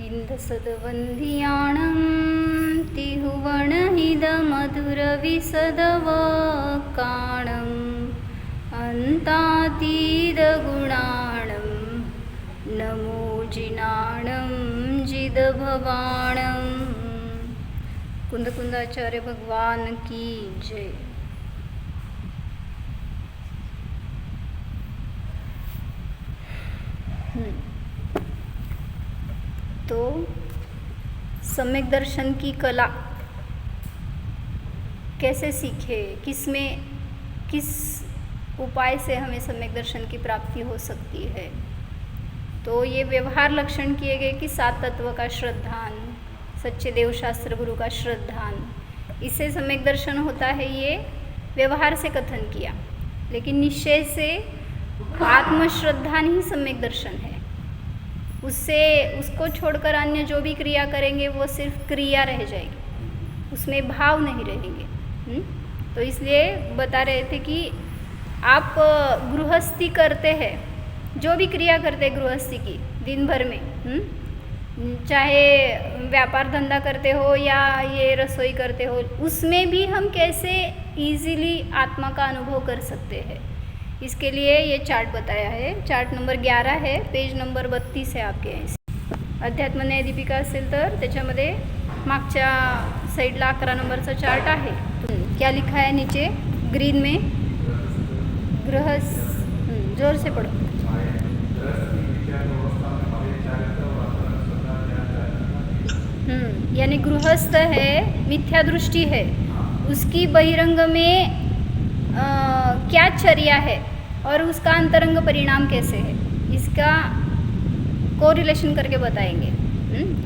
अरविन्दसद्वन्द्याणं तिहुवणहिदमधुरविसदवकाणम् अन्तातीतगुणाणं नमो जिनाणं जिदभवाणं। कुंदकुंदाचार्य भगवान की जय। तो सम्यक दर्शन की कला कैसे सीखे, किस उपाय से हमें सम्यक दर्शन की प्राप्ति हो सकती है। तो ये व्यवहार लक्षण किए गए कि 7 तत्व का श्रद्धान, सच्चे देव शास्त्र गुरु का श्रद्धान, इससे सम्यक दर्शन होता है, ये व्यवहार से कथन किया। लेकिन निश्चय से आत्मश्रद्धान ही सम्यक दर्शन है। उसको छोड़कर अन्य जो भी क्रिया करेंगे वो सिर्फ क्रिया रह जाएगी, उसमें भाव नहीं रहेंगे। तो इसलिए बता रहे थे कि आप गृहस्थी करते हैं, जो भी क्रिया करते हैं गृहस्थी की दिन भर में, चाहे व्यापार धंधा करते हो या ये रसोई करते हो, उसमें भी हम कैसे इजीली आत्मा का अनुभव कर सकते हैं, इसके लिए ये चार्ट बताया है। चार्ट नंबर 11 है, पेज नंबर 32 है आपके। अध्यात्म न्याय दीपिका असेल तर त्याच्यामध्ये मागच्या साईडला 11 नंबरचा चार्ट आहे। क्या लिखा है नीचे ग्रीन में? जोर से पढ़ो। यानी गृहस्थ है, मिथ्या दृष्टि है, उसकी बहिरंग में क्या चर्या है और उसका अंतरंग परिणाम कैसे है, इसका कोरिलेशन करके बताएंगे।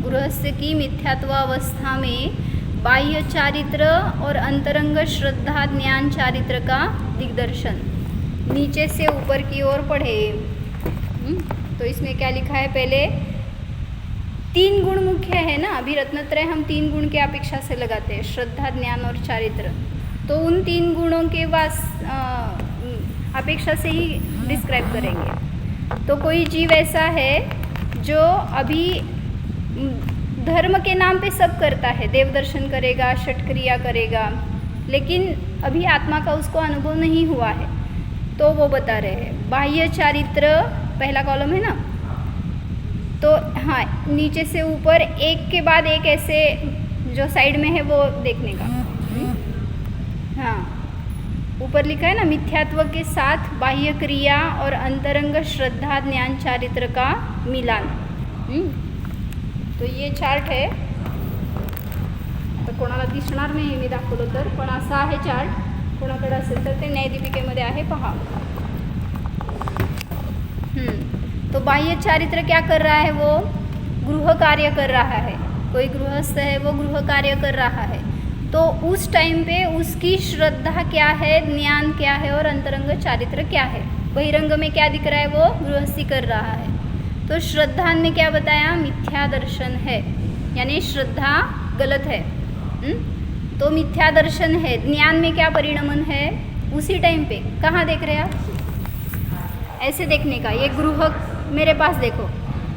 गृहस्थ की मिथ्यात्व अवस्था में बाह्य चारित्र और अंतरंग श्रद्धा ज्ञान चारित्र का दिग्दर्शन। नीचे से ऊपर की ओर पढ़े। तो इसमें क्या लिखा है? पहले 3 गुण मुख्य है ना, अभी रत्नत्रय हम 3 गुण के अपेक्षा से लगाते हैं, श्रद्धा ज्ञान और चारित्र। तो उन 3 गुणों के अपेक्षा से ही डिस्क्राइब करेंगे। तो कोई जीव ऐसा है जो अभी धर्म के नाम पे सब करता है, देव दर्शन करेगा, षटक्रिया करेगा, लेकिन अभी आत्मा का उसको अनुभव नहीं हुआ है। तो वो बता रहे हैं बाह्य चारित्र, पहला कॉलम है ना, तो हाँ, नीचे से ऊपर एक के बाद एक ऐसे जो साइड में है वो देखने का। हाँ, ऊपर लिखा है ना, मिथ्यात्व के साथ बाह्य क्रिया और अंतरंग श्रद्धा ज्ञान चारित्र का मिलान। तो ये चार्ट है, तर कोणाला दिसणार नाही मी दाखवलं तर, पण असा आहे चार्ट। कोणाकडे असेल तर ते न्यायदीपिकेमध्ये आहे, पहा। तो बाह्य चारित्र क्या कर रहा है? वो गृह कार्य कर रहा है। कोई गृहस्थ है, वो गृह कार्य कर रहा है। तो उस टाइम पे उसकी श्रद्धा क्या है, ज्ञान क्या है और अंतरंग चारित्र क्या है। बहिरंग में क्या दिख रहा है? वो गृहस्थी कर रहा है। तो श्रद्धा में क्या बताया? मिथ्या दर्शन है, यानी श्रद्धा गलत है। तो मिथ्या दर्शन है। ज्ञान में क्या परिणमन है? उसी टाइम पे कहाँ देख रहे हैं आप? ऐसे देखने का। ये गृह, मेरे पास देखो,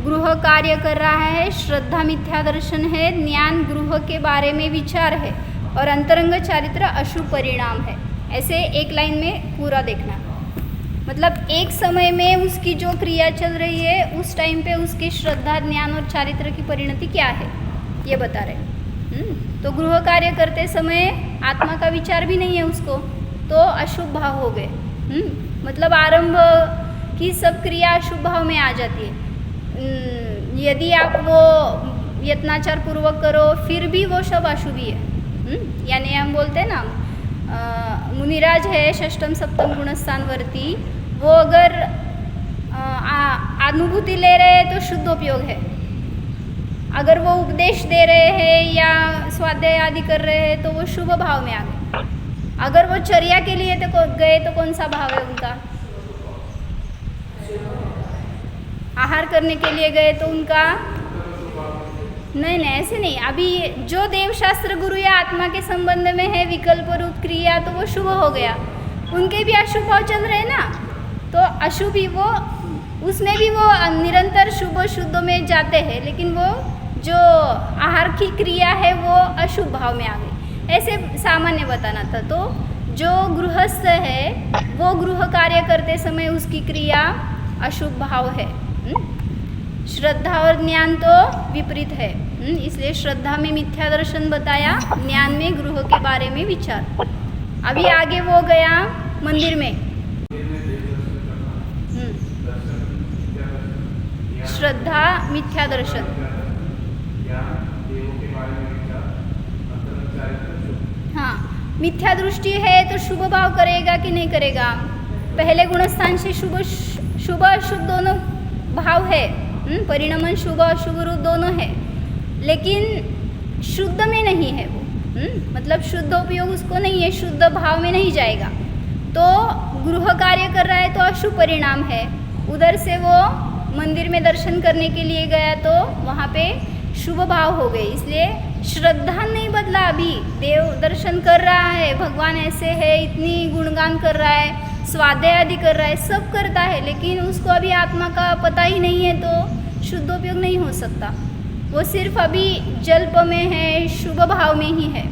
गृह कार्य कर रहा है, श्रद्धा मिथ्या दर्शन है, ज्ञान गृह के बारे में विचार है और अंतरंग चारित्र अशुभ परिणाम है। ऐसे एक लाइन में पूरा देखना। मतलब एक समय में उसकी जो क्रिया चल रही है, उस टाइम पे उसकी श्रद्धा ज्ञान और चारित्र की परिणति क्या है, ये बता रहे। तो गृह कार्य करते समय आत्मा का विचार भी नहीं है उसको, तो अशुभ भाव हो गए। मतलब आरंभ की सब क्रिया अशुभ भाव में आ जाती है। यदि आप वो यत्नाचार पूर्वक करो फिर भी वो सब अशुभी है। यानी हम बोलते हैं ना, मुनिराज है षष्टम सप्तम गुणस्थानवर्ती, वो अगर अनुभूति ले रहे हैं तो शुद्ध उपयोग है। अगर वो उपदेश दे रहे हैं या स्वाध्याय आदि कर रहे हैं तो वो शुभ भाव में आ गए। अगर वो चर्या के लिए तो गए तो कौन सा भाव है उनका? आहार करने के लिए गए तो उनका नहीं, ऐसे नहीं। अभी जो देवशास्त्र गुरु या आत्मा के संबंध में है विकल्प रूप क्रिया, तो वो शुभ हो गया। उनके भी अशुभ भाव चल रहे हैं ना, तो अशुभ ही वो, उसमें भी वो निरंतर शुभ शुद्ध में जाते हैं, लेकिन वो जो आहार की क्रिया है वो अशुभ भाव में आ गई, ऐसे सामान्य बताना था। तो जो गृहस्थ है वो गृह कार्य करते समय उसकी क्रिया अशुभ भाव है। श्रद्धा और ज्ञान तो विपरीत है, इसलिए श्रद्धा में मिथ्या दर्शन बताया, ज्ञान में गृह के बारे में विचार। अभी आगे वो गया मंदिर में, श्रद्धा मिथ्या दर्शन, हाँ मिथ्या दृष्टि है तो शुभ भाव करेगा कि नहीं करेगा। पहले गुणस्थान से शुभ अशुभ दोनों भाव है, परिणमन शुभ अशुभ रूप दोनों है, लेकिन शुद्ध में नहीं है वो, मतलब शुद्ध उपयोग उसको नहीं है, शुद्ध भाव में नहीं जाएगा। तो गृह कार्य कर रहा है तो अशुभ परिणाम है। उधर से वो मंदिर में दर्शन करने के लिए गया तो वहाँ पे शुभ भाव हो गए, इसलिए श्रद्धा नहीं बदला। अभी देव दर्शन कर रहा है, भगवान ऐसे है, इतनी गुणगान कर रहा है, स्वाध्याय आदि कर रहा है, सब करता है, लेकिन उसको अभी आत्मा का पता ही नहीं है तो शुद्धोपयोग नहीं हो सकता। वो सिर्फ अभी जल्प में है, शुभ भाव में ही है,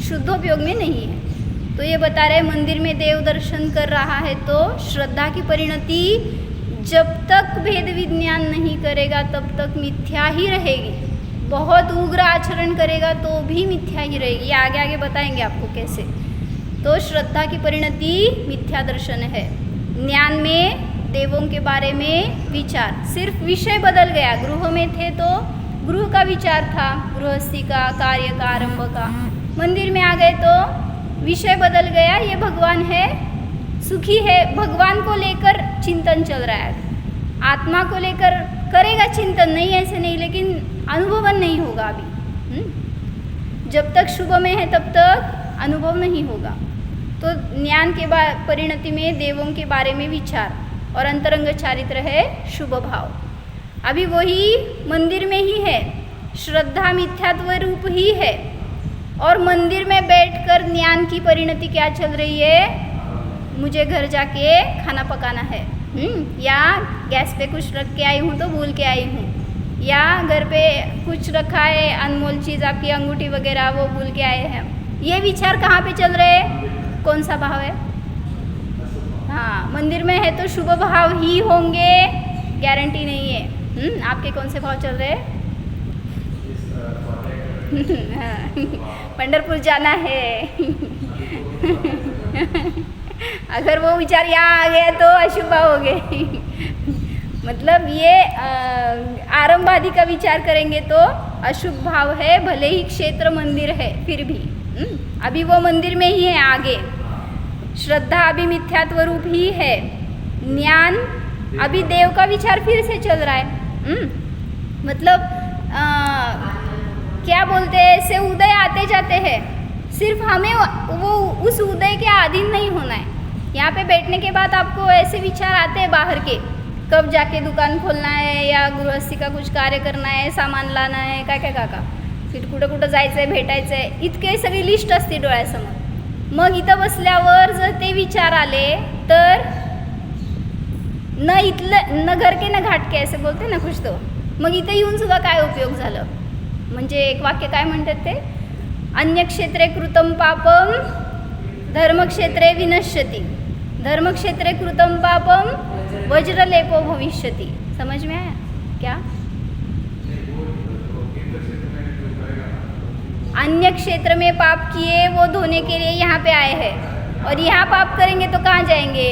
शुद्धोपयोग में नहीं है। तो ये बता रहे मंदिर में देव दर्शन कर रहा है तो श्रद्धा की परिणति जब तक भेद विज्ञान नहीं करेगा तब तक मिथ्या ही रहेगी। बहुत उग्र आचरण करेगा तो भी मिथ्या ही रहेगी, ये आगे आगे बताएंगे आपको कैसे। तो श्रद्धा की परिणति मिथ्या दर्शन है। ज्ञान में देवों के बारे में विचार, सिर्फ विषय बदल गया। गृह में थे तो गृह का विचार था, गृहस्थी का, कार्य का, आरंभ का। मंदिर में आ गए तो विषय बदल गया, ये भगवान है, सुखी है, भगवान को लेकर चिंतन चल रहा है। आत्मा को लेकर करेगा चिंतन, नहीं ऐसे नहीं, लेकिन अनुभवन नहीं होगा अभी। जब तक शुभ में है तब तक अनुभव नहीं होगा। तो ज्ञान के परिणति में देवों के बारे में विचार और अंतरंग चारित्र है शुभ भाव। अभी वही मंदिर में ही है, श्रद्धा मिथ्यात्व रूप ही है, और मंदिर में बैठकर ज्ञान की परिणति क्या चल रही है, मुझे घर जाके खाना पकाना है, या गैस पे कुछ रख के आई हूँ तो भूल के आई हूँ, या घर पे कुछ रखा है अनमोल चीज़ आपकी अंगूठी वगैरह वो भूल के आए हैं। ये विचार कहाँ पे चल रहे हैं, कौन सा भाव है? हाँ, मंदिर में है तो शुभ भाव ही होंगे, गारंटी नहीं है। आपके कौन से भाव चल रहे हैं? पंढरपुर जाना है। अगर वो विचार यहाँ आ गया तो अशुभ भाव हो गए। मतलब ये आरंभ आदि का विचार करेंगे तो अशुभ भाव है, भले ही क्षेत्र मंदिर है फिर भी। अभी वो मंदिर में ही है, आगे श्रद्धा अभी मिथ्यात्व रूप ही है, ज्ञान अभी देव का विचार फिर से चल रहा है। मतलब क्या बोलते हैं, ऐसे उदय आते जाते हैं, सिर्फ हमें वो उस उदय के अधीन नहीं होना है। यहाँ पे बैठने के बाद आपको ऐसे विचार आते हैं बाहर के, कब जाके दुकान खोलना है या गृहस्थी का कुछ कार्य करना है, सामान लाना आहे, काय काय काका, फिर कुठं कुठं जायचं आहे, भेटायचं आहे, इतके सगळी लिस्ट असते डोळ्यासमोर। मग इथं बसल्यावर जर ते विचार आले तर न इथलं न घर के न घाट के ऐसे बोलते ना कुछ, तो मग इथं येऊन सुद्धा काय उपयोग झालं। म्हणजे एक वाक्य काय म्हणतात ते, अन्यक्षेत्रे कृतं पापम धर्मक्षेत्रे विनश्यति, धर्मक्षेत्रे कृतं पापम वज्रलेपो भविष्यति। समझ में आया क्या? अन्य क्षेत्र में पाप किए वो धोने के लिए यहाँ पे आए हैं, और यहाँ पाप करेंगे तो कहाँ जाएंगे?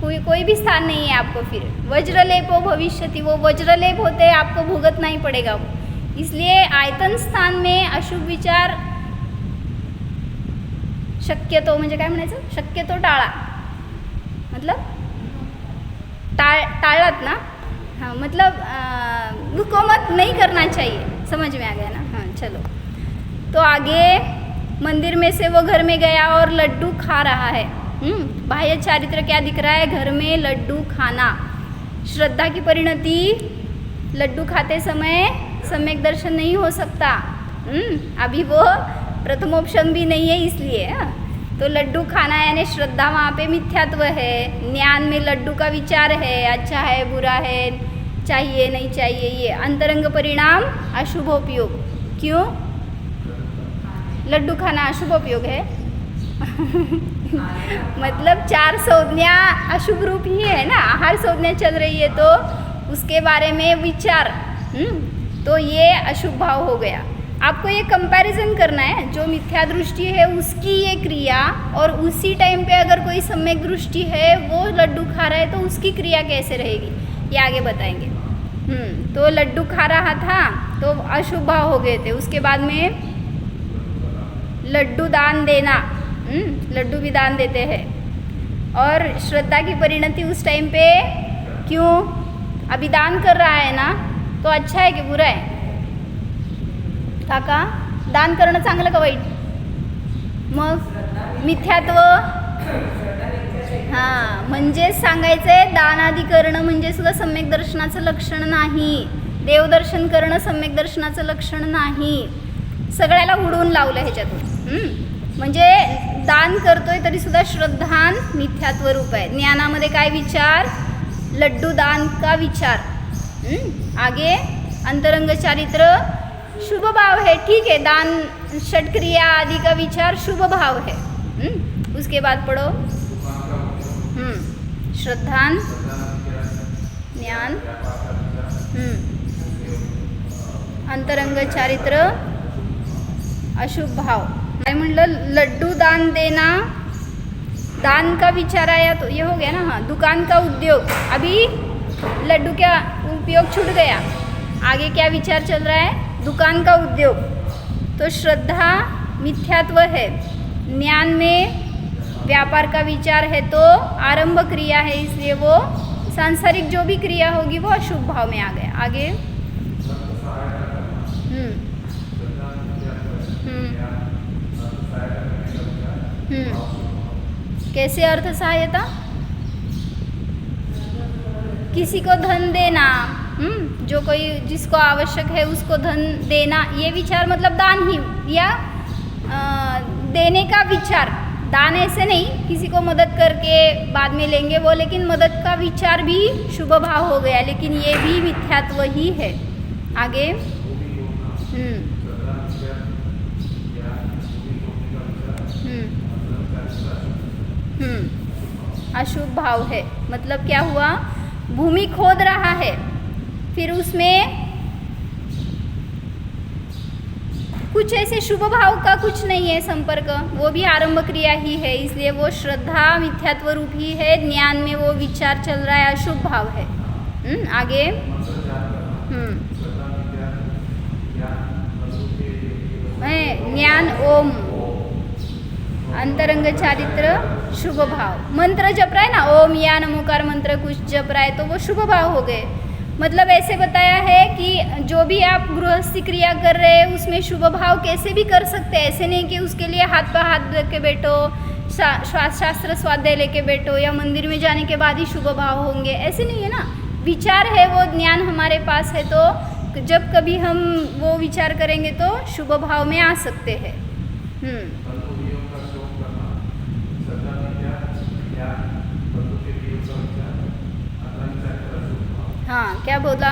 कोई भी स्थान नहीं है आपको। फिर वज्रलेपो भविष्यति, वो वज्रलेप होते हैं, आपको भुगतना नहीं पड़ेगा वो। इसलिए आयतन स्थान में अशुभ विचार शक्यतो, म्हणजे काय म्हणायचं, शक्यतो टाळा, मतलब टाळत ना, हाँ, मतलब उसको मत नहीं करना चाहिए। समझ में आ गया ना? हाँ चलो, तो आगे मंदिर में से वो घर में गया और लड्डू खा रहा है। बाह्य चारित्र क्या दिख रहा है? घर में लड्डू खाना। श्रद्धा की परिणति, लड्डू खाते समय सम्यक दर्शन नहीं हो सकता। अभी वो प्रथमोपशन भी नहीं है, इसलिए तो लड्डू खाना यानी श्रद्धा वहाँ पे मिथ्यात्व है। ज्ञान में लड्डू का विचार है, अच्छा है बुरा है, चाहिए नहीं चाहिए, ये अंतरंग परिणाम अशुभोपयोग। क्यों? लड्डू खाना अशुभोपयोग है? मतलब 4 संज्ञा अशुभ रूप ही है ना, आहार संज्ञा चल रही है तो उसके बारे में विचार, तो ये अशुभ भाव हो गया। आपको ये कंपैरिजन करना है, जो मिथ्या दृष्टि है उसकी ये क्रिया और उसी टाइम पे अगर कोई सम्यक दृष्टि है वो लड्डू खा रहा है तो उसकी क्रिया कैसे रहेगी, ये आगे बताएंगे। तो लड्डू खा रहा था तो अशुभ भाव हो गए थे। उसके बाद में लड्डू दान देना, लड्डू भी दान देते हैं। और श्रद्धा की परिणति उस टाइम पे, क्यों? अभी दान कर रहा है ना, तो अच्छा है कि बुरा है? काका, दान करणं चांगलं का वाईट? मग मिथ्यात्व, हां, म्हणजे सांगायचं आहे दान आदी करणं म्हणजे सुद्धा सम्यक दर्शनाचं लक्षण नाही, देवदर्शन करणं सम्यक दर्शनाचं लक्षण नाही, सगळ्याला उडवून लावलं ह्याच्यातून। म्हणजे दान करतोय तरी सुद्धा श्रद्धान मिथ्यात्व रूप आहे। ज्ञानामध्ये काय विचार? लड्डू दान का विचार। आगे अंतरंग चारित्र शुभ भाव है, ठीक है, दान षटक्रिया आदि का विचार शुभ भाव है। उसके बाद पढ़ो श्रद्धान ज्ञान, अंतरंग चारित्र अशुभ भाव। काय म्हणलं? लड्डू दान देना, दान का विचार आया तो ये हो गया ना। हाँ, दुकान का उद्योग, अभी लड्डू का उपयोग छूट गया, आगे क्या विचार चल रहा है? दुकान का उद्योग। तो श्रद्धा मिथ्यात्व है, ज्ञान में व्यापार का विचार है तो आरंभ क्रिया है, इसलिए वो सांसारिक जो भी क्रिया होगी वो अशुभ भाव में आ गया। आगे कैसे अर्थ सहायता? किसी को धन देना, जो कोई जिसको आवश्यक है उसको धन देना, ये विचार मतलब दान ही, या देने का विचार। दान ऐसे नहीं किसी को मदद करके बाद में लेंगे वो, लेकिन मदद का विचार भी शुभ भाव हो गया, लेकिन ये भी मिथ्यात्व ही है। आगे अशुभ भाव है, मतलब क्या हुआ? भूमि खोद रहा है, फिर उसमें कुछ ऐसे शुभ भाव का कुछ नहीं है संपर्क, वो भी आरंभ क्रिया ही है, इसलिए वो श्रद्धा मिथ्यात्व रूप ही है। ज्ञान में वो विचार चल रहा है, अशुभ भाव है। आगे ज्ञान ओम, अंतरंग चारित्र शुभ भाव। मंत्र जप रहा है ना, ओम या नमोकार मंत्र कुछ जप रहा है तो वो शुभ भाव हो गए। मतलब ऐसे बताया है कि जो भी आप गृहस्थी क्रिया कर रहे हैं उसमें शुभ भाव कैसे भी कर सकते हैं, ऐसे नहीं कि उसके लिए हाथ पर हाथ रख के बैठो, शास्त्र स्वाध्याय लेके बैठो या मंदिर में जाने के बाद ही शुभ भाव होंगे, ऐसे नहीं है ना। विचार है, वो ज्ञान हमारे पास है, तो जब कभी हम वो विचार करेंगे तो शुभ भाव में आ सकते हैं। हाँ, क्या बोला?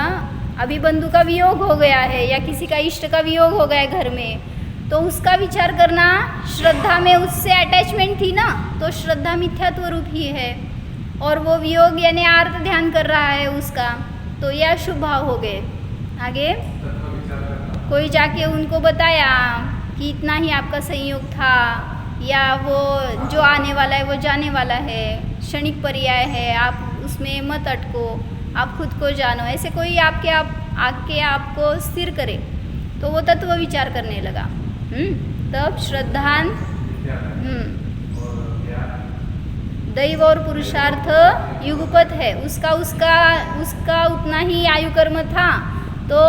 अभी बंधु का वियोग हो गया है या किसी का इष्ट का वियोग हो गया है घर में, तो उसका विचार करना, श्रद्धा में उससे अटैचमेंट थी ना, तो श्रद्धा मिथ्यात्व रूप ही है, और वो वियोग यानी आर्त ध्यान कर रहा है उसका, तो यह अशुभ भाव हो गए। आगे कोई जाके उनको बताया कि इतना ही आपका संयोग था, या वो जो आने वाला है वो जाने वाला है, क्षणिक पर्याय है, आप उसमें मत अटको, आप खुद को जानो, ऐसे कोई आके आपको स्थिर करे, तो वो तत्व विचार करने लगा। तब श्रद्धान दैव और पुरुषार्थ युगपत है, उसका उतना ही आयु कर्म था, तो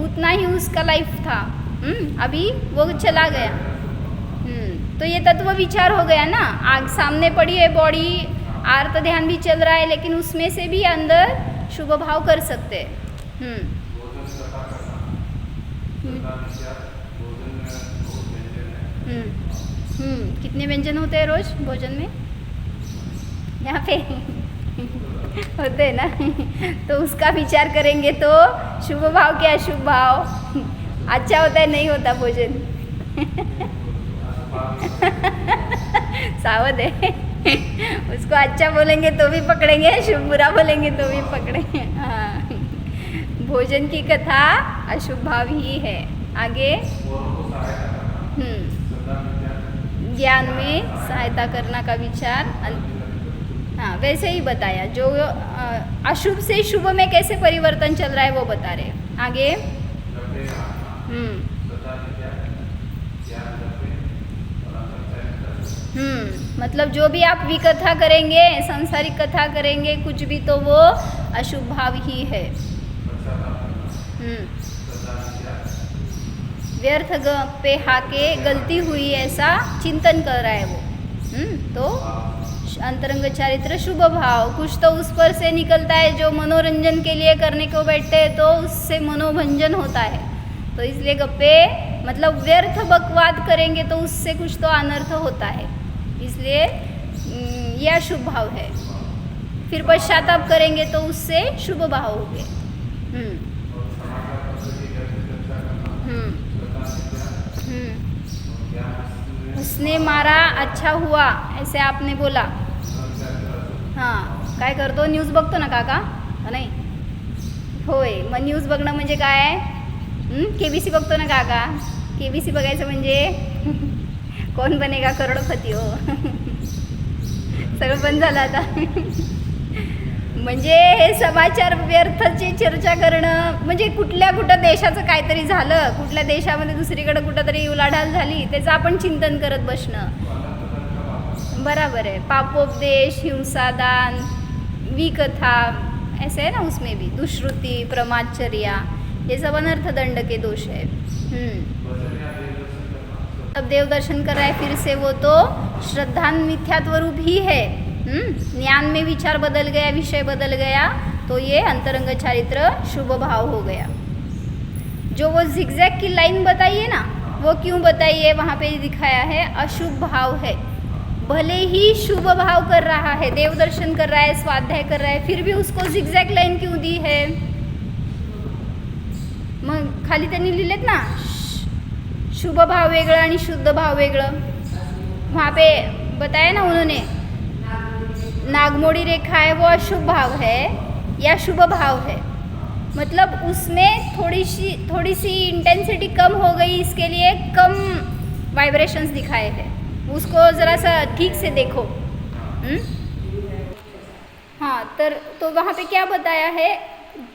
उतना ही उसका लाइफ था। अभी वो चला गया, तो ये तत्व विचार हो गया ना। आग सामने पड़ी है बॉडी, आर्त ध्यान भी चल रहा है, लेकिन उसमें से भी अंदर शुभ भाव कर सकते हैं। कितने व्यंजन होते हैं रोज भोजन में यहाँ पे? होते हैं ना, तो उसका विचार करेंगे तो शुभ भाव क्या अशुभ भाव, अच्छा होता है नहीं होता भोजन। सावध है, उसको अच्छा बोलेंगे तो भी पकड़ेंगे, शुभ बुरा बोलेंगे तो भी पकड़ेंगे। हाँ, भोजन की कथा अशुभ भाव ही है। आगे ज्ञान में सहायता करना का विचार, हाँ वैसे ही बताया, जो अशुभ से शुभ में कैसे परिवर्तन चल रहा है वो बता रहे। आगे मतलब जो भी आप विकथा करेंगे, सांसारिक कथा करेंगे, कुछ भी, तो वो अशुभ भाव ही है। व्यर्थ पे हाके गलती हुई ऐसा चिंतन कर रहा है वो। तो अंतरंग चारित्र शुभ भाव, कुछ तो उस पर से निकलता है जो मनोरंजन के लिए करने को बैठते हैं तो उससे मनोभंजन होता है। तो इसलिए गप्पे मतलब व्यर्थ बकवाद करेंगे तो उससे कुछ तो अनर्थ होता है, इसलिए यह शुभ भाव है। फिर पश्चाताप करेंगे तो उससे शुभ भाव हो गए। उसने मारा अच्छा हुआ ऐसे आपने बोला। हां, काय करतो, न्यूज बघतो ना काका? नाही होय, मग न्यूज बघणं म्हणजे काय? केबीसी बघतो ना काका? केबीसी बघायचं म्हणजे कोण बनेगा करोडपती हो. सगळं बंद झालं आता. म्हणजे हे समाचार व्यर्थची चर्चा करणं, म्हणजे कुठं देशाचं काहीतरी झालं, कुठल्या देशामध्ये दुसरीकडे कुठंतरी उलाढाल झाली, त्याचं आपण चिंतन करत बसणं बराबर है। पापोपदेश, हिंसादान, विकथा ऐसे है ना, उसमें भी दुष्श्रुति, प्रमादचर्या, ये सब अनर्थ दंड के दोष है। अब देव दर्शन कर रहा है फिर से, वो तो श्रद्धान मिथ्यात्व रूप ही है। ज्ञान में विचार बदल गया, विषय बदल गया, तो ये अंतरंग चारित्र शुभ भाव हो गया। जो वो जिगजैग की लाइन बताई है ना, वो क्यों बताई है, वहाँ पे दिखाया है अशुभ भाव है। भले ही शुभ भाव कर रहा है, देव दर्शन कर रहा है, स्वाध्याय कर रहा है, फिर भी उसको जिगजैग लाइन क्यों दी है? मग खाली त्यांनी लिहिलेत ना, शुभ भाव वेगळं आणि शुद्ध भाव वेगळं। वहाँ पे बताया ना उन्होंने, नागमोड़ी रेखा है वो अशुभ भाव है या शुभ भाव है, मतलब उसमें थोड़ी सी इंटेंसिटी कम हो गई, इसके लिए कम वाइब्रेशंस दिखाए हैं, उसको ज़रा सा ठीक से देखो। हाँ, तो वहाँ पे क्या बताया है,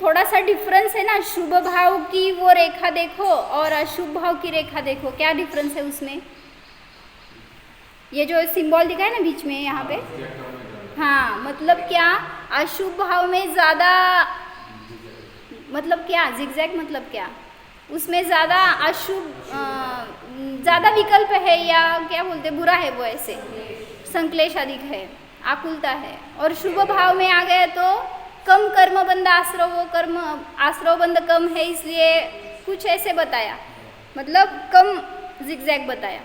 थोड़ा सा डिफरेंस है ना, शुभ भाव की वो रेखा देखो और अशुभ भाव की रेखा देखो, क्या डिफरेंस है उसमें। ये जो सिंबल दिखा है ना बीच में यहाँ पे, हाँ मतलब क्या, अशुभ भाव में ज़्यादा, मतलब क्या जिगजैग, मतलब क्या, उसमें ज़्यादा अशुभ, ज़्यादा विकल्प है या क्या बोलते, बुरा है वो, ऐसे संक्लेश अधिक है, आकुलता है। और शुभ भाव में आ गए तो कम कर्मबंध आश्रव, वो कर्म आश्रवबंध कम है, इसलिए कुछ ऐसे बताया, मतलब कम जिगजैग बताया।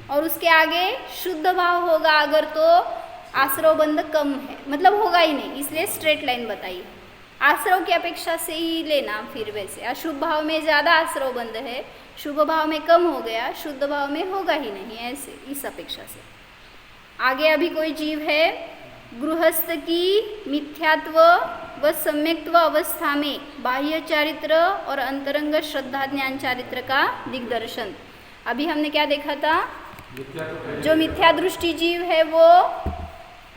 और उसके आगे शुद्ध भाव होगा अगर तो आश्रवबंध कम है, मतलब होगा ही नहीं, इसलिए स्ट्रेट लाइन बताई। आश्रव की अपेक्षा से ही लेना फिर। वैसे अशुभ भाव में ज़्यादा आश्रवबंध है, शुभ भाव में कम हो गया, शुद्ध भाव में होगा ही नहीं, ऐसे इस अपेक्षा से। आगे अभी कोई जीव है, गृहस्थ की मिथ्यात्व व सम्यक्त्व अवस्था में बाह्य चारित्र और अंतरंग श्रद्धा ज्ञान चारित्र का दिग्दर्शन। अभी हमने क्या देखा था, जो मिथ्या दृष्टि जीव है वो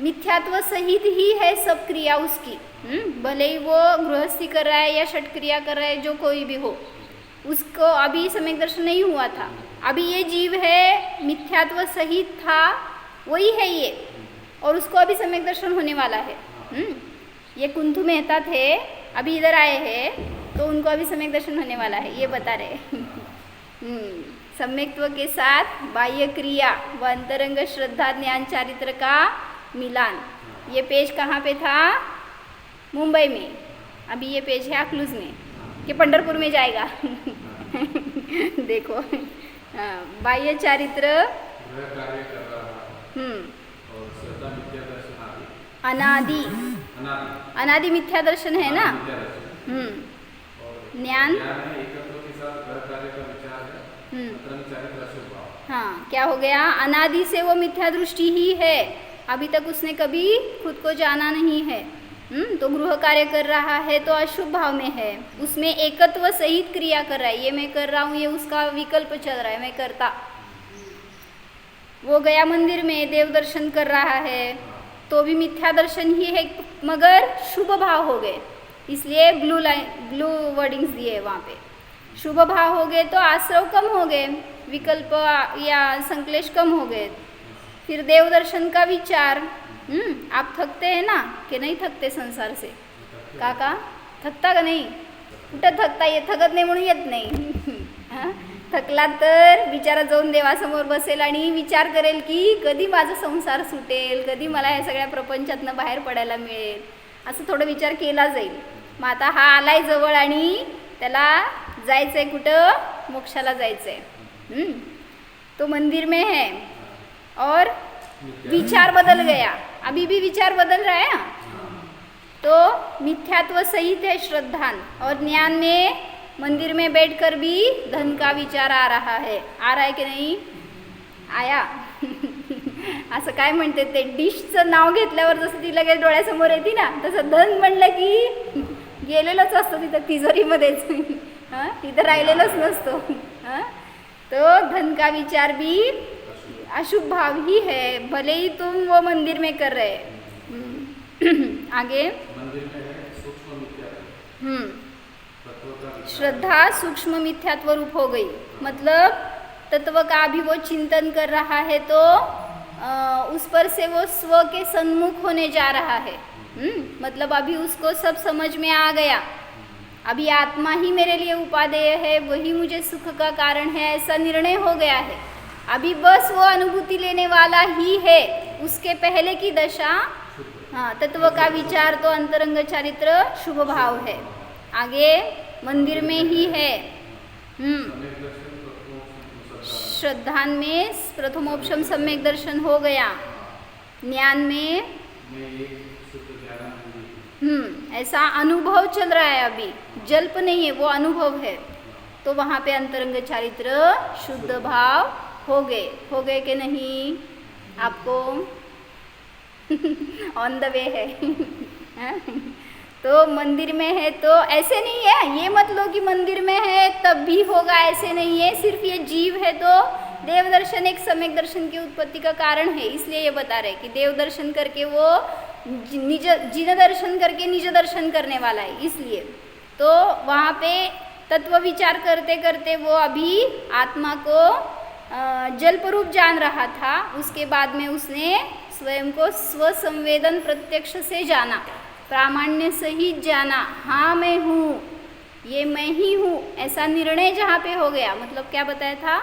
मिथ्यात्व सहित ही है सब क्रिया उसकी, भले ही वो गृहस्थी कर रहा है या षट क्रिया कर रहा है, जो कोई भी हो, उसको अभी सम्यक दर्शन नहीं हुआ था। अभी ये जीव है मिथ्यात्व सहित था, वही है ये, और उसको अभी सम्यक दर्शन होने वाला है। ये कुंथु मेहता थे, अभी इधर आए हैं, तो उनको अभी सम्यक दर्शन होने वाला है, ये बता रहे। सम्यक्त्व के साथ बाह्य क्रिया व अंतरंग श्रद्धा ज्ञान चारित्र का मिलान। ये पेज कहाँ पे था, मुंबई में, अभी ये पेज है अकलूज में, कि पंढरपुर में जाएगा। देखो, बाह्य चारित्र अनादि अनादि मिथ्या दर्शन है ना। ज्ञान हाँ, क्या हो गया, अनादि से वो मिथ्या दृष्टि ही है, अभी तक उसने कभी खुद को जाना नहीं है। तो गृह कार्य कर रहा है तो अशुभ भाव में है, उसमें एकत्व सहित क्रिया कर रहा है, ये मैं कर रहा हूँ, ये उसका विकल्प चल रहा है, मैं करता। वो गया मंदिर में देव दर्शन कर रहा है तो भी मिथ्या दर्शन ही है, मगर शुभ भाव हो गए, इसलिए ब्लू वर्डिंग्स दिए वहाँ पे। शुभ भाव हो गए तो आश्रव कम हो गए, विकल्प या संक्लेश कम हो गए। फिर देव दर्शन का विचार, आप थकते हैं ना कि नहीं थकते संसार से? काका थकता का नाही? कुठं थकता, ये थकत नाही म्हणून येत नाही। थकला तर बिचारा जाऊन देवासमोर बसेल आणि विचार करेल की कधी माझा संसार सुटेल, कधी मला या सगळ्या प्रपंचातनं बाहेर पडायला मिळेल, असं थोडं विचार केला जाईल। मग आता हा आलाय जवळ आणि त्याला जायचंय कुठं, मोक्षाला जायचंय। तो मंदिर में है और विचार बदल गया, अभी भी विचार बदल रहा है, तो मिथ्यात्व सहित है श्रद्धान, और ज्ञान में मंदिर में बैठकर भी धन का विचार आ रहा है की नाही? आया। असं काय म्हणते ते, डिशचं नाव घेतल्यावर जसं ती लगेच डोळ्यासमोर येते ना, तसं धन म्हणलं की गेलेलंच असतं तिथं तिजोरीमध्येच, तिथं राहिलेलंच नसतो। तो धन का विचार भी अशुभ भाव ही है, भले ही तुम वो मंदिर में कर रहे। आगे श्रद्धा सूक्ष्म मिथ्यात्व रूप हो गई, मतलब तत्व का अभी वो चिंतन कर रहा है तो उस पर से वो स्व के सन्मुख होने जा रहा है। मतलब अभी उसको सब समझ में आ गया, अभी आत्मा ही मेरे लिए उपादेय है, वही मुझे सुख का कारण है, ऐसा निर्णय हो गया है। अभी बस वो अनुभूति लेने वाला ही है, उसके पहले की दशा हाँ तत्व का विचार तो अंतरंग चारित्र शुभ भाव है। आगे मंदिर में ही है। श्रद्धान में प्रथमोपशम सम्यक दर्शन हो गया, ज्ञान में ऐसा अनुभव चल रहा है, अभी जल्प नहीं है, वो अनुभव है, तो वहाँ पे अंतरंग चारित्र शुद्ध भाव हो गए कि नहीं? आपको ऑन द वे है। तो मंदिर में है तो ऐसे नहीं है, ये मत लो कि मंदिर में है तब भी होगा, ऐसे नहीं है। सिर्फ ये जीव है तो देव दर्शन एक सम्यक दर्शन की उत्पत्ति का कारण है, इसलिए ये बता रहे कि देव दर्शन करके वो जिन दर्शन करके निज दर्शन करने वाला है, इसलिए तो वहाँ पे तत्व विचार करते करते वो अभी आत्मा को जल्प रूप जान रहा था, उसके बाद में उसने स्वयं को स्वसंवेदन प्रत्यक्ष से जाना, प्रामाण्य सहित जाना, हाँ मैं हूँ, ये मैं ही हूँ, ऐसा निर्णय जहाँ पे हो गया। मतलब क्या बताया था,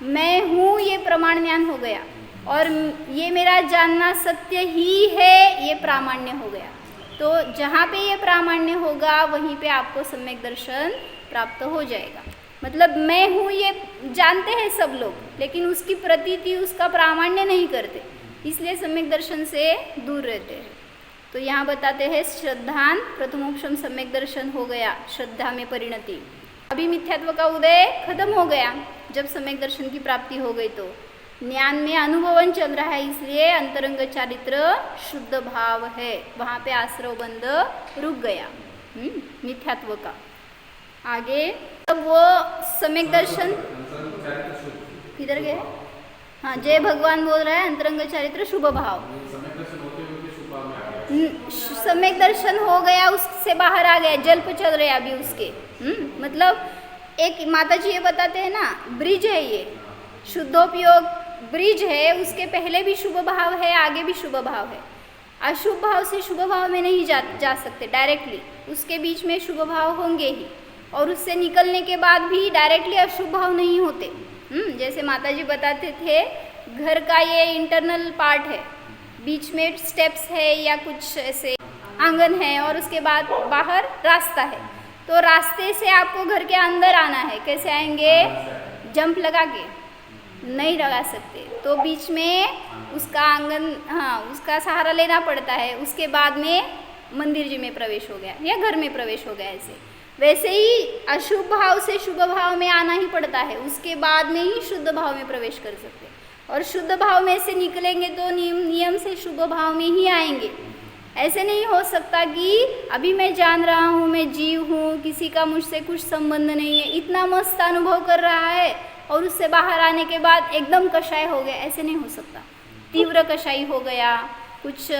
मैं हूँ ये प्रमाण ज्ञान हो गया, और ये मेरा जानना सत्य ही है ये प्रामाण्य हो गया। तो जहाँ पे ये प्रामाण्य होगा वहीं पे आपको सम्यक दर्शन प्राप्त हो जाएगा। मतलब मैं हूँ ये जानते हैं सब लोग, लेकिन उसकी प्रतीति उसका प्रामाण्य नहीं करते, इसलिए सम्यक दर्शन से दूर रहते हैं। तो यहाँ बताते हैं श्रद्धान प्रथमोपशम सम्यक दर्शन हो गया, श्रद्धा में परिणति। अभी मिथ्यात्व का उदय खत्म हो गया, जब सम्यक दर्शन की प्राप्ति हो गई तो ज्ञान में अनुभवन चल रहा है, इसलिए अंतरंग चारित्र शुद्ध भाव है, वहाँ पे आश्रव बंध रुक गया मिथ्यात्व का। आगे तब वो सम्यक दर्शन किधर गए? हाँ, जय भगवान बोल रहा है अंतरंग चारित्र शुभ भाव। सम्यक दर्शन हो गया, उससे बाहर आ गया, जल्प चल रहे अभी उसके। मतलब एक माता जी ये बताते हैं ना, ब्रिज है ये, शुद्धोपयोग ब्रिज है, उसके पहले भी शुभ भाव है, आगे भी शुभ भाव है। अशुभ भाव से शुभ भाव में नहीं जा सकते डायरेक्टली, उसके बीच में शुभ भाव होंगे ही, और उससे निकलने के बाद भी डायरेक्टली अशुभ भाव नहीं होते। जैसे माता जी बताते थे, घर का ये इंटरनल पार्ट है, बीच में स्टेप्स है या कुछ ऐसे आंगन है, और उसके बाद बाहर रास्ता है, तो रास्ते से आपको घर के अंदर आना है। कैसे आएंगे? जंप लगा के नहीं लगा सकते, तो बीच में उसका आंगन, हाँ उसका सहारा लेना पड़ता है। उसके बाद में मंदिर जी में प्रवेश हो गया या घर में प्रवेश हो गया, ऐसे वैसे ही अशुभ भाव से शुभ भाव में आना ही पड़ता है, उसके बाद में ही शुद्ध भाव में प्रवेश कर सकते हैं। और शुद्ध भाव में से निकलेंगे तो नियम से शुभ भाव में ही आएंगे। ऐसे नहीं हो सकता कि अभी मैं जान रहा हूँ, मैं जीव हूँ, किसी का मुझसे कुछ संबंध नहीं है, इतना मस्त अनुभव कर रहा है और उससे बाहर आने के बाद एकदम कषाय हो गया, ऐसे नहीं हो सकता। तीव्र कषाई हो गया, कुछ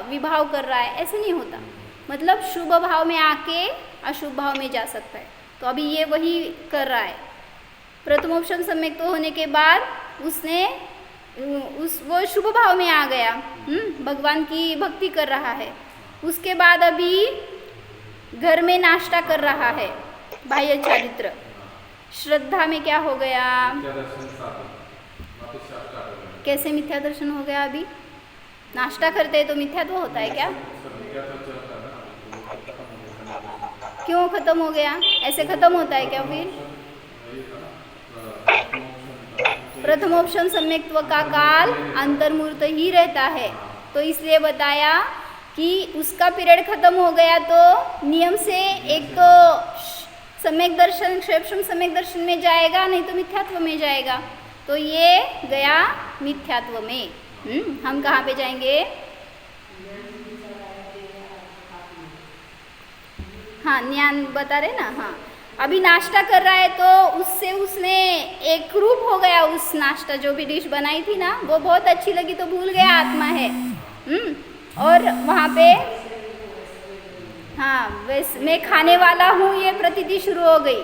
विभाव कर रहा है, ऐसे नहीं होता। मतलब शुभ भाव में आके अशुभ भाव में जा सकता है। तो अभी ये वही कर रहा है। प्रथमोपशम सम्यक्त होने के बाद उसने वो शुभ भाव में आ गया, भगवान की भक्ति कर रहा है। उसके बाद अभी घर में नाश्ता कर रहा है, बाह्य चारित्र। श्रद्धा में क्या हो गया? कैसे मिथ्या दर्शन हो गया? अभी नाश्ता करते हैं तो मिथ्यात्व होता है क्या? क्यों खत्म हो गया? ऐसे खत्म होता है क्या? फिर प्रथमोपशम सम्यक्त्व का काल अंतर्मूर्त ही रहता है, तो इसलिए बताया कि उसका पीरियड खत्म हो गया तो नियम से एक तो सम्यक दर्शन, क्षेपशम सम्यक दर्शन में जाएगा, नहीं तो मिथ्यात्व में जाएगा। तो ये गया मिथ्यात्व में। हम कहाँ पे जाएंगे? हाँ, ज्ञान बता रहे ना। हाँ, अभी नाश्ता कर रहा है तो उससे उसने एक रूप हो गया। उस नाश्ता जो भी डिश बनाई थी ना, वो बहुत अच्छी लगी तो भूल गया आत्मा है। और वहाँ पे हाँ, वैसे मैं खाने वाला हूँ ये प्रतीति शुरू हो गई।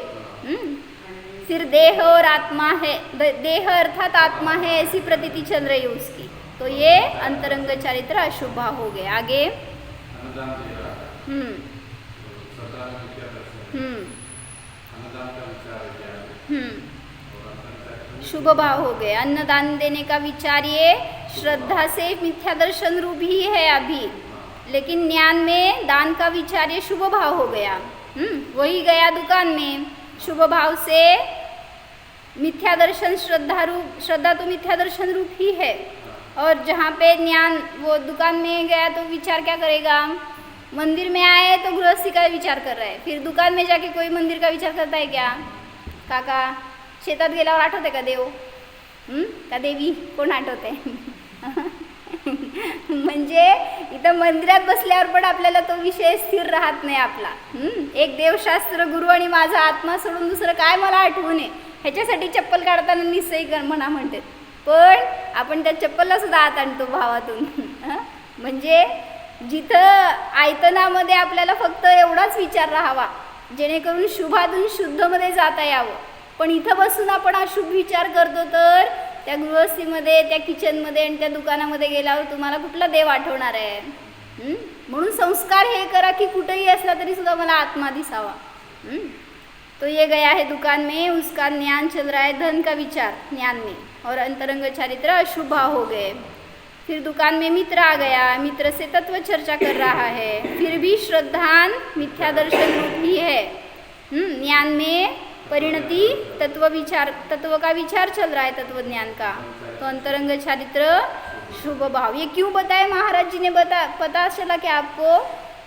फिर देह और आत्मा है, देह अर्थात आत्मा है, ऐसी प्रतीति चल रही है उसकी। तो ये अंतरंग चारित्र अशुभ हो गए। आगे शुभ भाव हो गए। अन्नदान देने का विचार ये श्रद्धा से मिथ्या दर्शन रूप ही है अभी, लेकिन ज्ञान में दान का विचार ये शुभ भाव हो गया। वही गया दुकान में, शुभ भाव से मिथ्या दर्शन श्रद्धा तो मिथ्या दर्शन रूप ही है। और जहाँ पे ज्ञान, वो दुकान में गया तो विचार क्या करेगा? मंदिर में आए तो गृहस्थी का विचार कर रहा है, फिर दुकान में जाके कोई मंदिर का विचार करता है क्या? काका शेतात गेल्यावर आठवते का देव का देवी? कोण आठवते? म्हणजे इथं मंदिरात बसल्यावर पण आपल्याला तो विषय स्थिर राहत नाही आपला। एक देवशास्त्र, गुरु आणि माझा आत्मा सोडून दुसरं काय मला आठवू नये, ह्याच्यासाठी चप्पल काढताना निश्चय कर म्हणा म्हणते, पण आपण त्या चप्पलला सुद्धा आत आणतो भावातून। म्हणजे जिथं आयतनामध्ये आपल्याला फक्त एवढाच विचार राहावा जेणेकरून शुभातून शुद्धमध्ये जाता यावं, पण इथं बसून आपण अशुभ विचार करतो तर त्या गृहस्थीमध्ये, त्या किचनमध्ये आणि त्या दुकानामध्ये गेल्यावर तुम्हाला कुठला देव आठवणार आहे? म्हणून संस्कार हे करा की कुठेही असला तरी सुद्धा मला आत्मा दिसावा। तो ये गया है दुकान में, उसका ज्ञान चल रहा है, धन का विचार ज्ञान में, और अंतरंग चारित्र अशुभ हो गए। फिर दुकान में मित्र आ गया, मित्र से तत्व चर्चा कर रहा है, फिर भी श्रद्धान मिथ्या दर्शन रूप ही है। ज्ञान में परिणति तत्व का विचार चल रहा है, तत्व ज्ञान का, तो अंतरंग चारित्र शुभ भाव। ये क्यों बताया महाराज जी ने? पता चला कि आपको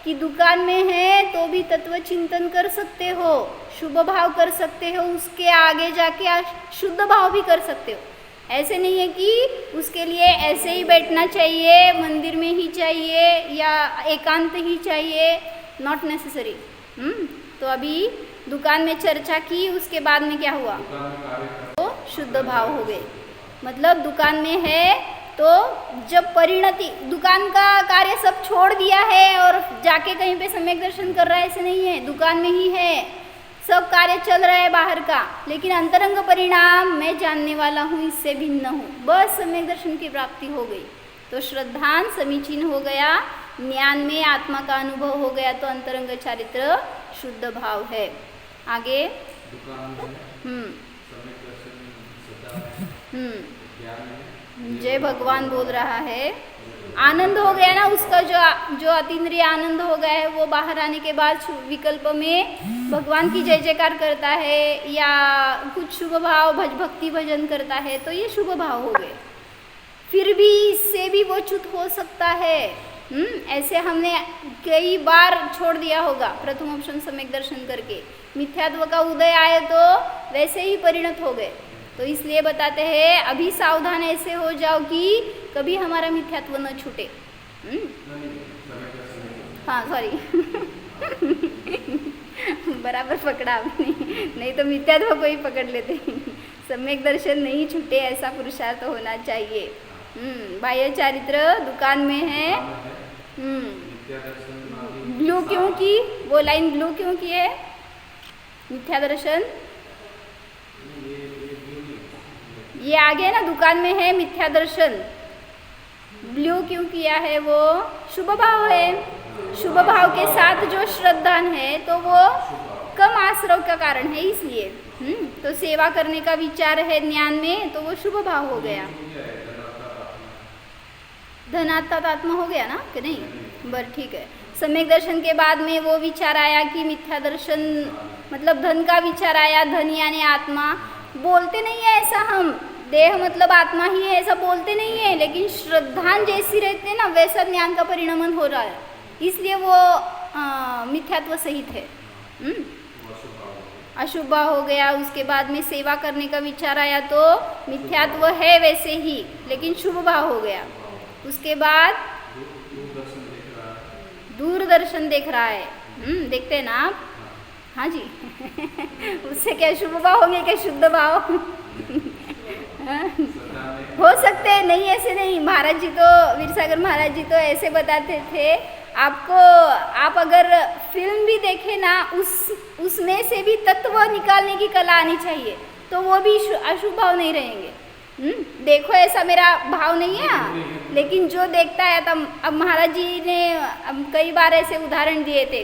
कि दुकान में है तो भी तत्व चिंतन कर सकते हो, शुभ भाव कर सकते हो, उसके आगे जाके शुद्ध भाव भी कर सकते हो। ऐसे नहीं है कि उसके लिए ऐसे ही बैठना चाहिए, मंदिर में ही चाहिए या एकांत ही चाहिए, नॉट नेसेसरी। तो अभी दुकान में चर्चा की, उसके बाद में क्या हुआ? तो शुद्ध भाव हो गए। मतलब दुकान में है तो जब परिणति, दुकान का कार्य सब छोड़ दिया है और जाके कहीं पे सम्यक दर्शन कर रहा है, ऐसे नहीं है, दुकान में ही है, सब कार्य चल रहा है बाहर का, लेकिन अंतरंग परिणाम मैं जानने वाला हूँ, इससे भिन्न हूँ, बस सम्यक दर्शन की प्राप्ति हो गई। तो श्रद्धान समीचीन हो गया, ज्ञान में आत्मा का अनुभव हो गया, तो अंतरंग चारित्र शुद्ध भाव है। आगे जय भगवान बोल रहा है, आनंद हो गया ना उसका, जो अतीन्द्रिय आनंद हो गया है, वो बाहर आने के बाद विकल्प में भगवान की जय जयकार करता है या कुछ शुभ भाव भक्ति भजन करता है, तो ये शुभ भाव हो गए। फिर भी इससे भी वो च्युत हो सकता है, ऐसे हमने कई बार छोड़ दिया होगा प्रथम ऑप्शन सम्यक दर्शन करके। मिथ्यात्व का उदय आए तो वैसे ही परिणत हो गए। तो इसलिए बताते हैं अभी सावधान ऐसे हो जाओ कि कभी हमारा मिथ्यात्व न छूटे। हाँ सॉरी बराबर पकड़ा आपने, नहीं तो मिथ्यात्व को ही पकड़ लेते। सम्यक दर्शन नहीं छूटे ऐसा पुरुषार्थ होना चाहिए। बाह्य चारित्र दुकान में है। ब्लू क्यों की, वो लाइन ब्लू क्यों की है? मिथ्या दर्शन ये आगे ना दुकान में है मिथ्या दर्शन। ब्लू क्यों किया है? वो शुभ भाव है। शुभ भाव के साथ जो श्रद्धान है तो वो कम आश्रव का कारण है, इसलिए तो सेवा करने का विचार है ज्ञान में, तो वो शुभ भाव हो गया। धनात्मात्मा हो गया ना कि नहीं? बर ठीक है। सम्यक दर्शन के बाद में वो विचार आया कि मिथ्या दर्शन मतलब धन का विचार आया। धन यानी आत्मा बोलते नहीं है ऐसा, हम देह मतलब आत्मा ही है ऐसा बोलते नहीं है, लेकिन श्रद्धान जैसी रहते हैं ना वैसा ज्ञान का परिणमन हो रहा है, इसलिए वो मिथ्यात्व सहित है। अशुभ हो गया। उसके बाद में सेवा करने का विचार आया तो मिथ्यात्व है वैसे ही, लेकिन शुभ भाव हो गया। उसके बाद दूरदर्शन देख रहा है। देखते हैं ना आप? हाँ जी उससे क्या शुभ भाव होंगे, क्या शुद्ध भाव हो सकते हैं? नहीं ऐसे नहीं। महाराज जी तो वीरसागर महाराज जी तो ऐसे बताते थे आपको, आप अगर फिल्म भी देखे ना उसमें से भी तत्व निकालने की कला आनी चाहिए, तो वो भी अशुभ भाव नहीं रहेंगे। देखो ऐसा मेरा भाव नहीं है, लेकिन जो देखता है तब अब महाराज जी ने कई बार ऐसे उदाहरण दिए थे।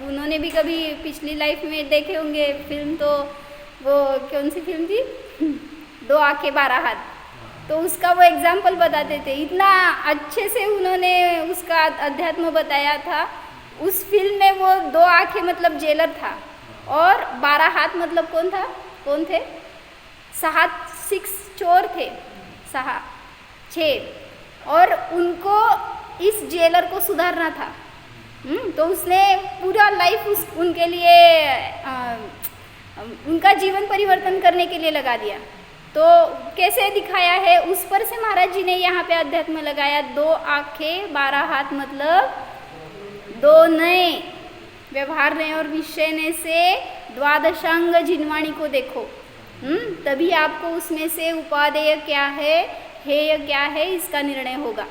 उन्होंने भी कभी पिछली लाइफ में देखे होंगे फिल्म, तो वो कौन सी फिल्म थी? 2 आंखें 12 हाथ। तो उसका वो एग्जाम्पल बताते थे, इतना अच्छे से उन्होंने उसका अध्यात्म बताया था। उस फिल्म में वो 2 आंखें मतलब जेलर था, और 12 हाथ मतलब कौन था? कौन थे? 6 चोर थे, 6, और उनको इस जेलर को सुधारना था। तो उसने पूरा लाइफ उनके लिए उनका जीवन परिवर्तन करने के लिए लगा दिया। तो कैसे दिखाया है उस पर से महाराज जी ने यहाँ पे अध्यात्म लगाया। 2 आंखें 12 हाथ मतलब 2 नए व्यवहार नए और विषय ने से द्वादशांग जिनवाणी को देखो। तभी आपको उसमें से उपादेय क्या है, हेय क्या है, इसका निर्णय होगा।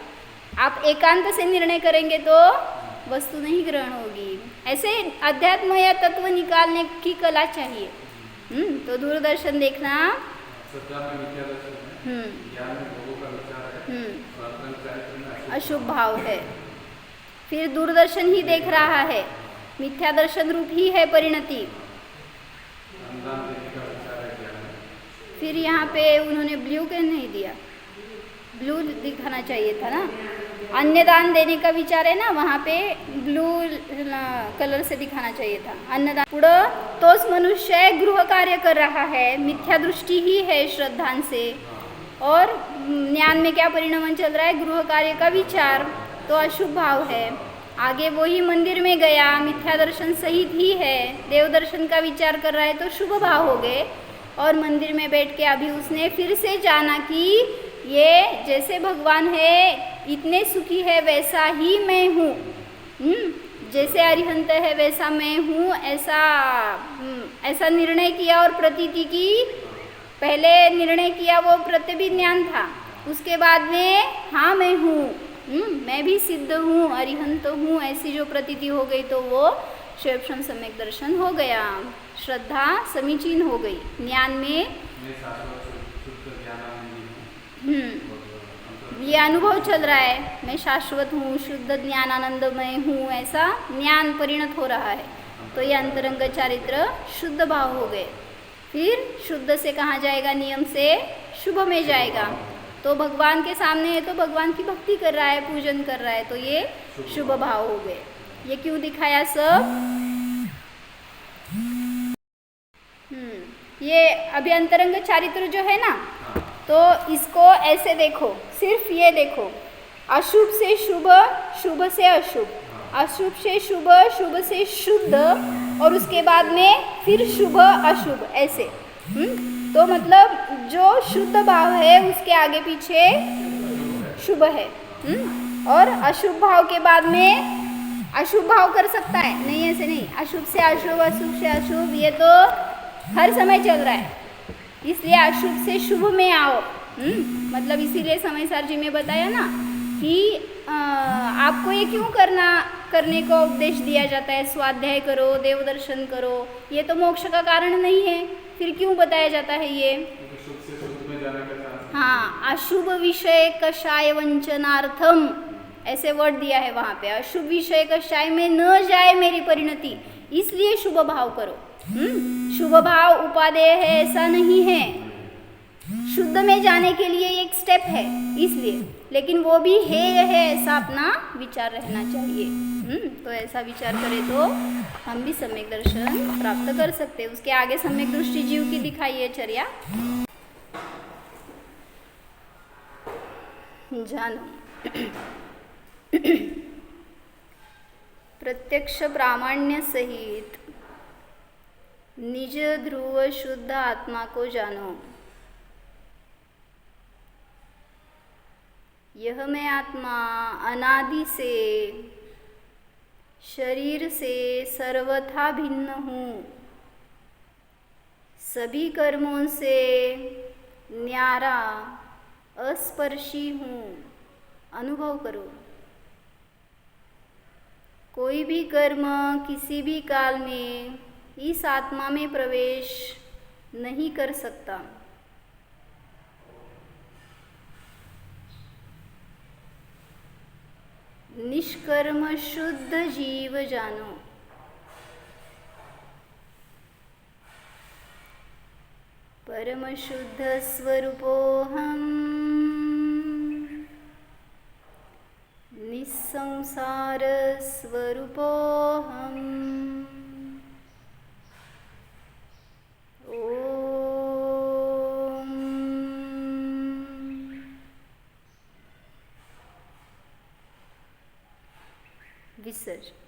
आप एकांत से निर्णय करेंगे तो वस्तु नहीं ग्रहण होगी। ऐसे अध्यात्म या तत्व निकालने की कला चाहिए। तो दूरदर्शन देखना अशुभ भाव है। फिर दूरदर्शन ही देख रहा है, मिथ्या दर्शन रूप ही है परिणति। फिर यहाँ पे उन्होंने ब्लू क्यों नहीं दिया? ब्लू दिखाना चाहिए था ना। अन्नदान देने का विचार है ना, वहाँ पे ब्लू कलर से दिखाना चाहिए था। अन्नदान पुढं तोच मनुष्य गृह कार्य कर रहा है, मिथ्या दृष्टि ही है श्रद्धान से, और ज्ञान में क्या परिणमन चल रहा है? गृह कार्य का विचार, तो अशुभ भाव है। आगे वो ही मंदिर में गया, मिथ्या दर्शन सहित ही है, देव दर्शन का विचार कर रहा है तो शुभ भाव हो गए। और मंदिर में बैठ के अभी उसने फिर से जाना कि ये जैसे भगवान है इतने सुखी है वैसा ही मैं हूँ, जैसे अरिहंत है वैसा मैं हूँ, ऐसा निर्णय किया और प्रतीति की। पहले निर्णय किया वो प्रत्यभिज्ञान था, उसके बाद में हाँ मैं हूँ, मैं भी सिद्ध हूँ, अरिहंत हूँ, ऐसी जो प्रतीति हो गई तो वो स्वयं सम्यक दर्शन हो गया। श्रद्धा समीचीन हो गई। ज्ञान में ये अनुभव चल रहा है, मैं शाश्वत हूँ, शुद्ध ज्ञानानंदमय हूँ, ऐसा ज्ञान परिणत हो रहा है। तो ये अंतरंग चारित्र शुद्ध भाव हो गए। फिर शुद्ध से कहाँ जाएगा? नियम से शुभ में जाएगा। तो भगवान के सामने है तो भगवान की भक्ति कर रहा है, पूजन कर रहा है, तो ये शुभ भाव हो गए। ये क्यों दिखाया सब? ये अभी अंतरंग चारित्र जो है ना, तो इसको ऐसे देखो, सिर्फ ये देखो, अशुभ से शुभ, शुभ से अशुभ, अशुभ से शुभ, शुभ से शुद्ध, और उसके बाद में फिर शुभ अशुभ, ऐसे। तो मतलब जो शुद्ध भाव है उसके आगे पीछे शुभ है। और अशुभ भाव के बाद में अशुभ भाव कर सकता है नहीं, ऐसे नहीं, अशुभ से अशुभ, अशुभ से अशुभ, ये तो हर समय चल रहा है, इसलिए अशुभ से शुभ में आओ। मतलब इसीलिए समय सार जी में बताया ना कि आपको ये क्यों करने को उपदेश दिया जाता है, स्वाध्याय करो, देव दर्शन करो, ये तो मोक्ष का कारण नहीं है, फिर क्यों बताया जाता है ये? हाँ, अशुभ विषय कषाय वंचनार्थम, ऐसे वर्ड दिया है वहाँ पे, अशुभ विषय कषाय में न जाए मेरी परिणति, इसलिए शुभ भाव करो। शुभ भाव उपादेय है ऐसा नहीं है, शुद्ध में जाने के लिए एक स्टेप है इसलिए, लेकिन वो भी है ऐसा अपना विचार रहना चाहिए। तो ऐसा विचार करें तो हम भी सम्यक दर्शन प्राप्त कर सकते हैं। उसके आगे सम्यक दृष्टि जीव की दिखाइए चर्या। जानो प्रत्यक्ष प्रामाण्य सहित निज ध्रुव शुद्ध आत्मा को जानो। यह मैं आत्मा अनादि से शरीर से सर्वथा भिन्न हूँ, सभी कर्मों से न्यारा अस्पर्शी हूँ, अनुभव करो। कोई भी कर्म किसी भी काल में इस आत्मा में प्रवेश नहीं कर सकता। निष्कर्म शुद्ध जीव जानो। परम शुद्ध स्वरूपोहम निस्संसार स्वरूपोहम। ओम विसर्जन।